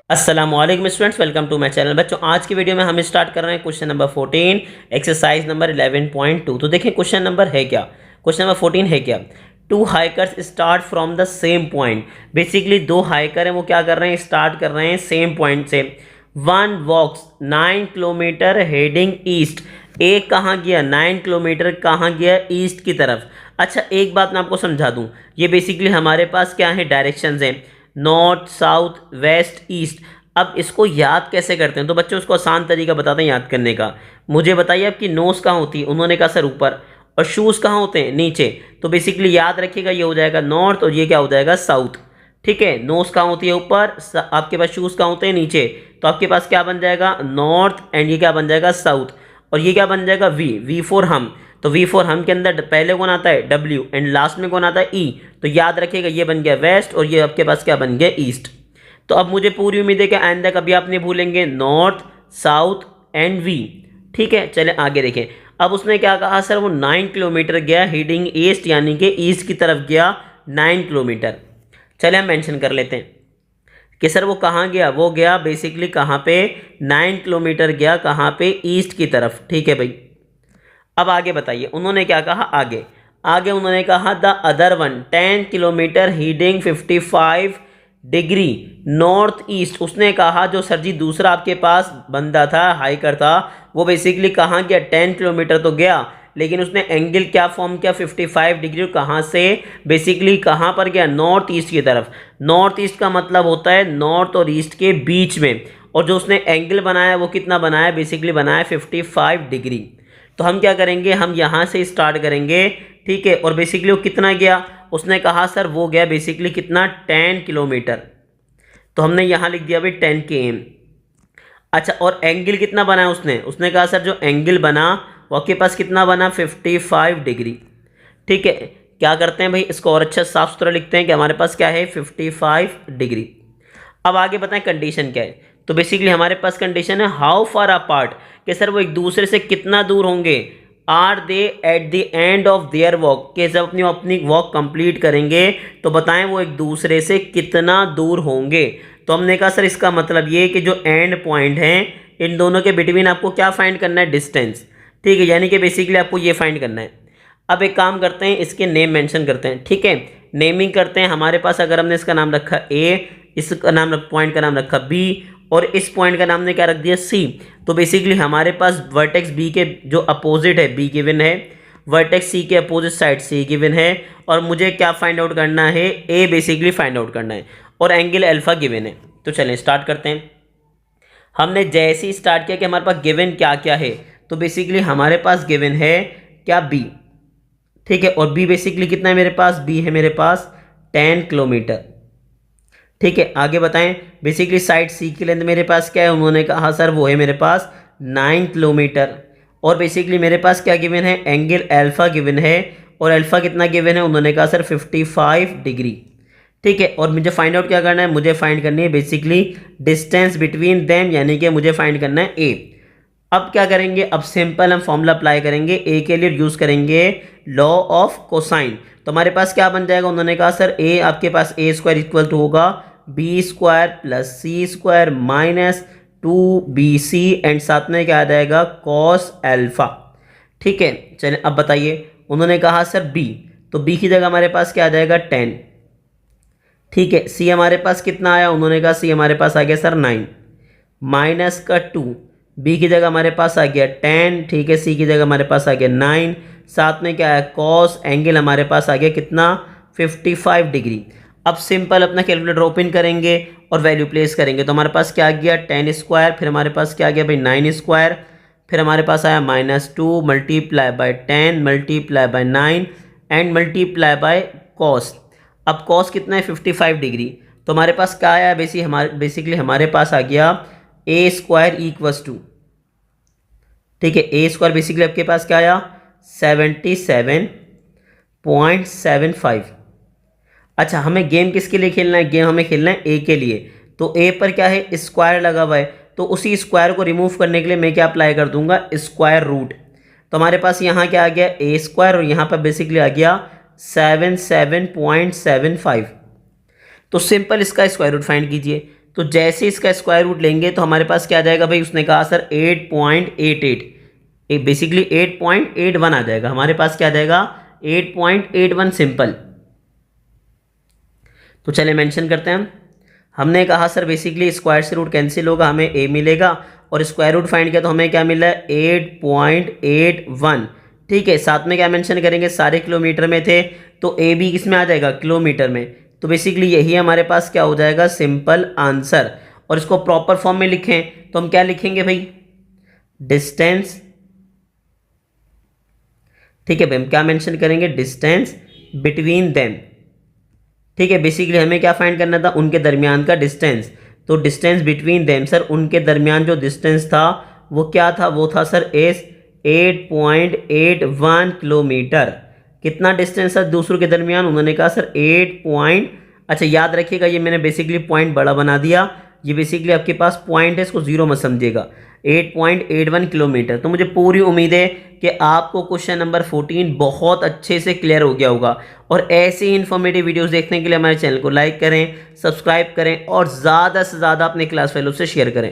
अस्सलामुअलैकुम students, welcome to my channel. बच्चों, आज की वीडियो में हम स्टार्ट कर रहे हैं क्वेश्चन नंबर 14 एक्सरसाइज नंबर 11.2। तो देखिए क्वेश्चन नंबर है क्या, क्वेश्चन नंबर 14 है क्या। Two hikers start from the same point. Basically दो हाइकर हैं, वो क्या कर रहे हैं, स्टार्ट कर रहे हैं सेम पॉइंट से। वन वॉक्स 9 किलोमीटर हेडिंग ईस्ट। एक कहाँ गया, 9 किलोमीटर कहाँ गया, ईस्ट की तरफ। अच्छा, एक बात मैं आपको समझा दूं, ये बेसिकली हमारे पास क्या है, डायरेक्शंस हैं, नॉर्थ साउथ वेस्ट ईस्ट। अब इसको याद कैसे करते हैं, तो बच्चों उसको आसान तरीका बताते हैं याद करने का। मुझे बताइए आपकी नोज कहाँ होती है, उन्होंने कहा सर ऊपर, और शूज़ कहाँ होते हैं, नीचे। तो बेसिकली याद रखिएगा, ये हो जाएगा नॉर्थ और ये क्या हो जाएगा, साउथ। ठीक है, नोज कहाँ होती है ऊपर, आपके पास शूज़ कहाँ होते हैं नीचे। तो आपके पास क्या बन जाएगा, नॉर्थ, एंड ये क्या बन जाएगा, साउथ। और ये क्या बन जाएगा, वी फॉर हम। तो वी फॉर हम के अंदर पहले कौन आता है, डब्ल्यू, एंड लास्ट में कौन आता है, ई। तो याद रखिएगा, ये बन गया वेस्ट और ये आपके पास क्या बन गया, ईस्ट। तो अब मुझे पूरी उम्मीद है कि आइंदा कभी आप नहीं भूलेंगे नॉर्थ साउथ एंड वी। ठीक है, चले आगे देखें। अब उसने क्या कहा सर, वो 9 किलोमीटर गया हेडिंग ईस्ट, यानी कि ईस्ट की तरफ गया 9 किलोमीटर। चले हम मेंशन कर लेते हैं कि सर वो कहाँ गया, वो गया बेसिकली कहाँ पे, 9 किलोमीटर गया कहाँ पे, ईस्ट की तरफ। ठीक है भाई, अब आगे बताइए उन्होंने क्या कहा, आगे आगे उन्होंने कहा the other one 10 kilometre heading 55 degree north east. उसने कहा जो सर जी दूसरा आपके पास बंदा था, हाइकर था, वो बेसिकली कहाँ गया, 10 किलोमीटर तो गया, लेकिन उसने एंगल क्या फॉर्म किया, 55 डिग्री। कहाँ से, बेसिकली कहाँ पर गया, नॉर्थ ईस्ट की तरफ। नॉर्थ ईस्ट का मतलब होता है नॉर्थ और ईस्ट के बीच में, और जो उसने एंगल बनाया वो कितना बनाया, बेसिकली बनाया 55 डिग्री। तो हम क्या करेंगे, हम यहाँ से स्टार्ट करेंगे। ठीक है, और बेसिकली वो कितना गया, उसने कहा सर वो गया बेसिकली कितना, 10 किलोमीटर। तो हमने यहाँ लिख दिया भाई 10 km। अच्छा, और एंगल कितना बनाया उसने, उसने कहा सर जो एंगल बना वो आपके पास कितना बना, 55 डिग्री। ठीक है, क्या करते हैं भाई, इसको और अच्छा साफ सुथरा लिखते हैं कि हमारे पास क्या है, 55 डिग्री। अब आगे बताएं कंडीशन क्या है। तो बेसिकली हमारे पास कंडीशन है हाउ फार अपार्ट, कि सर वो एक दूसरे से कितना दूर होंगे, are they at the end of their walk, कि जब अपनी अपनी वॉक कंप्लीट करेंगे तो बताएं वो एक दूसरे से कितना दूर होंगे। तो हमने कहा सर इसका मतलब ये कि जो एंड पॉइंट हैं इन दोनों के बिटवीन आपको क्या फाइंड करना है, डिस्टेंस। ठीक है, यानी कि बेसिकली आपको ये फाइंड करना है। अब एक काम करते हैं, इसके नेम मेंशन करते हैं। ठीक है, नेमिंग करते हैं। हमारे पास अगर हमने इसका नाम रखा ए, इसका नाम पॉइंट का नाम रखा बी, और इस पॉइंट का नाम ने क्या रख दिया, सी। तो बेसिकली हमारे पास वर्टेक्स बी के जो अपोजिट है बी गिवन है, वर्टेक्स सी के अपोजिट साइड सी गिवन है, और मुझे क्या फाइंड आउट करना है, ए बेसिकली फाइंड आउट करना है, और एंगल अल्फा गिवन है। तो चलें स्टार्ट करते हैं। हमने जैसे ही स्टार्ट किया कि हमारे पास गिवन क्या क्या है, तो बेसिकली हमारे पास गिवन है क्या, बी। ठीक है, और बी बेसिकली कितना है मेरे पास, बी है मेरे पास 10 किलोमीटर। ठीक है, आगे बताएं। बेसिकली साइड सी की लेंथ मेरे पास क्या है, उन्होंने कहा सर वो है मेरे पास 9 किलोमीटर। और बेसिकली मेरे पास क्या गिवन है, एंगल अल्फा गिवन है, और अल्फा कितना गिवन है, उन्होंने कहा सर 55 डिग्री। ठीक है, और मुझे फाइंड आउट क्या करना है, मुझे फाइंड करनी है बेसिकली डिस्टेंस बिटवीन देम, यानी कि मुझे फाइंड करना है ए। अब क्या करेंगे, अब सिंपल हम फॉर्मूला अप्लाई करेंगे, ए के लिए यूज़ करेंगे लॉ ऑफ कोसाइन। तो हमारे पास क्या बन जाएगा, उन्होंने कहा सर ए आपके पास ए स्क्वायर इक्वल टू होगा B square plus C square minus 2bc, and साथ में क्या आ जाएगा, कॉस अल्फा। ठीक है, चलिए अब बताइए, उन्होंने कहा सर बी, तो बी की जगह हमारे पास क्या आ जाएगा, 10। ठीक है, सी हमारे पास कितना आया, उन्होंने कहा सी हमारे पास आ गया सर 9, माइनस का 2, बी की जगह हमारे पास आ गया 10। ठीक है, सी की जगह हमारे पास आ गया 9, साथ में क्या है, कॉस, एंगल हमारे पास आ गया कितना, 55 डिग्री। अब सिंपल अपना कैलकुलेटर ओपन करेंगे और वैल्यू प्लेस करेंगे। तो हमारे पास क्या आ गया, 10 स्क्वायर, फिर हमारे पास क्या आ गया भाई 9 स्क्वायर, फिर हमारे पास आया -2 multiply by 10 multiply by 9 and multiply by cos. अब कॉस कितना है, 55 डिग्री। तो हमारे पास क्या आया, बेसिकली हमारे पास आ गया ए स्क्वायर इक्वस टू, ठीक है, ए स्क्वायर बेसिकली आपके पास क्या आया, 77.75। अच्छा, हमें गेम किसके लिए खेलना है, गेम हमें खेलना है ए के लिए। तो ए पर क्या है, स्क्वायर लगा हुआ है, तो उसी स्क्वायर को रिमूव करने के लिए मैं क्या अप्लाई कर दूंगा, स्क्वायर रूट। तो हमारे पास यहाँ क्या आ गया, ए स्क्वायर, और यहाँ पर बेसिकली आ गया 77.75। तो सिंपल इसका स्क्वायर रूट फाइंड कीजिए। तो जैसे इसका स्क्वायर रूट लेंगे तो हमारे पास क्या आ जाएगा भाई, उसने कहा सर 8.88, बेसिकली 8.81 आ जाएगा हमारे पास, क्या आ जाएगा 8.81 सिंपल। तो चलिए मेंशन करते हैं हमने कहा सर बेसिकली स्क्वायर से रूट कैंसिल होगा, हमें a मिलेगा और स्क्वायर रूट फाइंड किया तो हमें क्या मिला है 8.81। ठीक है, साथ में क्या मेंशन करेंगे, सारे किलोमीटर में थे तो a भी किस में आ जाएगा, किलोमीटर में। तो बेसिकली यही हमारे पास क्या हो जाएगा, सिंपल आंसर। और इसको प्रॉपर फॉर्म में लिखें तो हम क्या लिखेंगे भाई, डिस्टेंस। ठीक है भाई, हम क्या मेंशन करेंगे, डिस्टेंस बिटवीन देम। ठीक है, बेसिकली हमें क्या फाइंड करना था, उनके दरमियान का डिस्टेंस। तो डिस्टेंस बिटवीन देम, सर उनके दरमियान जो डिस्टेंस था वो क्या था, वो था सर 8.81 किलोमीटर। कितना डिस्टेंस है दूसरों के दरमियान, उन्होंने कहा सर 8 अच्छा याद रखिएगा ये मैंने बेसिकली पॉइंट बड़ा बना दिया, ये बेसिकली आपके पास पॉइंट है, इसको जीरो मत समझिएगा, 8.81 किलोमीटर। तो मुझे पूरी उम्मीद है कि आपको क्वेश्चन नंबर 14 बहुत अच्छे से क्लियर हो गया होगा। और ऐसे ही इन्फॉर्मेटिव वीडियोस देखने के लिए हमारे चैनल को लाइक करें, सब्सक्राइब करें और ज़्यादा से ज़्यादा अपने क्लास फेलो से शेयर करें।